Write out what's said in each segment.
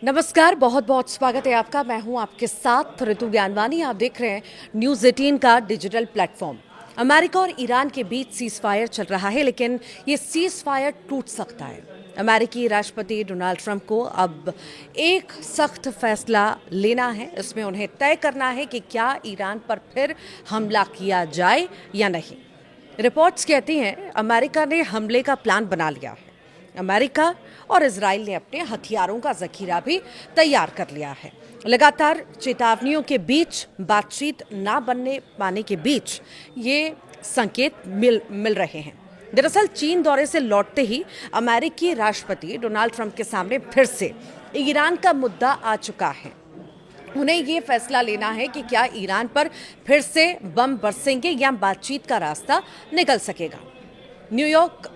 नमस्कार, बहुत बहुत स्वागत है आपका। मैं हूं आपके साथ ऋतु ज्ञानवानी। आप देख रहे हैं न्यूज़ 18 का डिजिटल प्लेटफॉर्म। अमेरिका और ईरान के बीच सीज फायर चल रहा है, लेकिन ये सीज फायर टूट सकता है। अमेरिकी राष्ट्रपति डोनाल्ड ट्रंप को अब एक सख्त फैसला लेना है। इसमें उन्हें तय करना है कि क्या ईरान पर फिर हमला किया जाए या नहीं। रिपोर्ट्स कहती हैं अमेरिका ने हमले का प्लान बना लिया है। अमेरिका और इजराइल ने अपने हथियारों का जखीरा भी तैयार कर लिया है। लगातार चेतावनियों के बीच, बातचीत ना बनने पाने के बीच ये संकेत मिल रहे हैं। दरअसल चीन दौरे से लौटते ही अमेरिकी राष्ट्रपति डोनाल्ड ट्रंप के सामने फिर से ईरान का मुद्दा आ चुका है। उन्हें ये फैसला लेना है कि क्या ईरान पर फिर से बम बरसेंगे या बातचीत का रास्ता निकल सकेगा। न्यूयॉर्क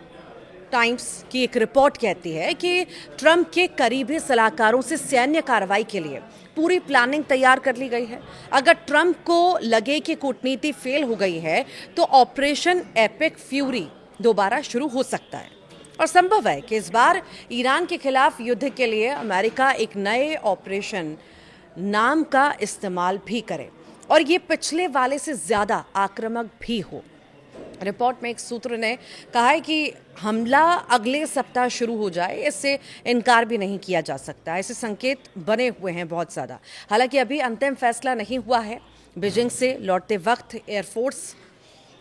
टाइम्स की एक रिपोर्ट कहती है कि ट्रंप के करीबी सलाहकारों से सैन्य कार्रवाई के लिए पूरी प्लानिंग तैयार कर ली गई है। अगर ट्रंप को लगे कि कूटनीति फेल हो गई है तो ऑपरेशन एपिक फ्यूरी दोबारा शुरू हो सकता है और संभव है कि इस बार ईरान के खिलाफ युद्ध के लिए अमेरिका एक नए ऑपरेशन नाम का इस्तेमाल भी करे और ये पिछले वाले से ज्यादा आक्रामक भी हो। रिपोर्ट में एक सूत्र ने कहा है कि हमला अगले सप्ताह शुरू हो जाए, इससे इनकार भी नहीं किया जा सकता। ऐसे संकेत बने हुए हैं बहुत ज़्यादा। हालांकि अभी अंतिम फैसला नहीं हुआ है। बीजिंग से लौटते वक्त एयरफोर्स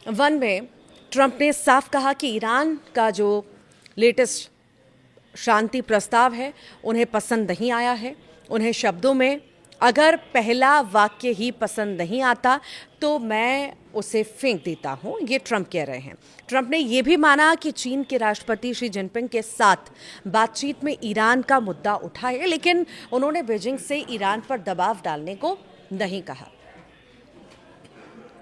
वन में ट्रंप ने साफ कहा कि ईरान का जो लेटेस्ट शांति प्रस्ताव है उन्हें पसंद नहीं आया है। उन्हें शब्दों में अगर पहला वाक्य ही पसंद नहीं आता तो मैं उसे फेंक देता हूं, ये ट्रंप कह रहे हैं। ट्रंप ने यह भी माना कि चीन के राष्ट्रपति शी जिनपिंग के साथ बातचीत में ईरान का मुद्दा उठा है, लेकिन उन्होंने बीजिंग से ईरान पर दबाव डालने को नहीं कहा।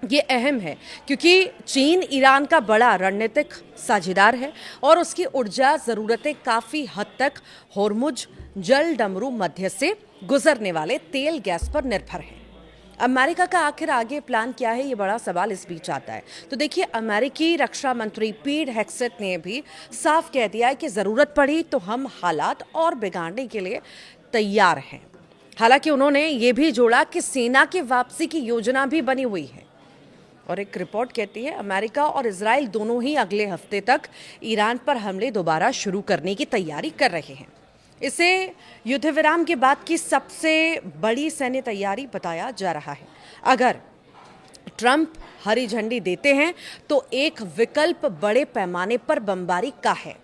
ये अहम है क्योंकि चीन ईरान का बड़ा रणनीतिक साझेदार है और उसकी ऊर्जा ज़रूरतें काफ़ी हद तक होर्मुज जल डमरू मध्य से गुजरने वाले तेल गैस पर निर्भर है। अमेरिका का आखिर आगे प्लान क्या है, ये बड़ा सवाल इस बीच आता है। तो देखिए, अमेरिकी रक्षा मंत्री पीट हेग्सेथ ने भी साफ कह दिया है कि ज़रूरत पड़ी तो हम हालात और बिगाड़ने के लिए तैयार हैं। हालांकि उन्होंने ये भी जोड़ा कि सेना की वापसी की योजना भी बनी हुई है। और एक रिपोर्ट कहती है अमेरिका और इजराइल दोनों ही अगले हफ्ते तक ईरान पर हमले दोबारा शुरू करने की तैयारी कर रहे हैं। इसे युद्ध विराम के बाद की सबसे बड़ी सैन्य तैयारी बताया जा रहा है। अगर ट्रंप हरी झंडी देते हैं तो एक विकल्प बड़े पैमाने पर बमबारी का है,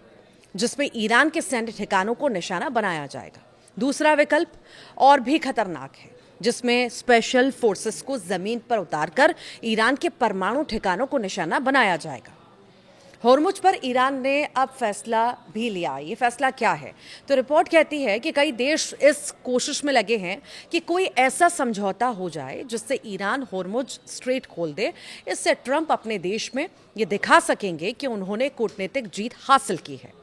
जिसमें ईरान के सैन्य ठिकानों को निशाना बनाया जाएगा। दूसरा विकल्प और भी खतरनाक है, जिसमें स्पेशल फोर्सेस को जमीन पर उतारकर ईरान के परमाणु ठिकानों को निशाना बनाया जाएगा। होर्मुज पर ईरान ने अब फैसला भी लिया। ये फैसला क्या है? तो रिपोर्ट कहती है कि कई देश इस कोशिश में लगे हैं कि कोई ऐसा समझौता हो जाए जिससे ईरान होर्मुज स्ट्रेट खोल दे। इससे ट्रंप अपने देश में ये दिखा सकेंगे कि उन्होंने कूटनीतिक जीत हासिल की है।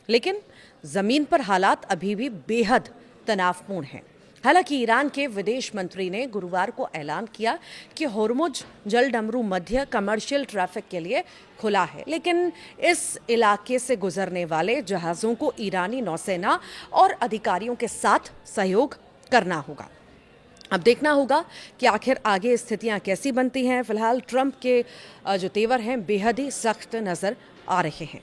लेकिन जमीन पर हालात अभी भी बेहद तनावपूर्ण हैं। हालांकि ईरान के विदेश मंत्री ने गुरुवार को ऐलान किया कि होर्मुज जल डमरू मध्य कमर्शियल ट्रैफिक के लिए खुला है, लेकिन इस इलाके से गुजरने वाले जहाज़ों को ईरानी नौसेना और अधिकारियों के साथ सहयोग करना होगा। अब देखना होगा कि आखिर आगे स्थितियां कैसी बनती हैं। फिलहाल ट्रंप के जो तेवर हैं बेहद ही सख्त नज़र आ रहे हैं।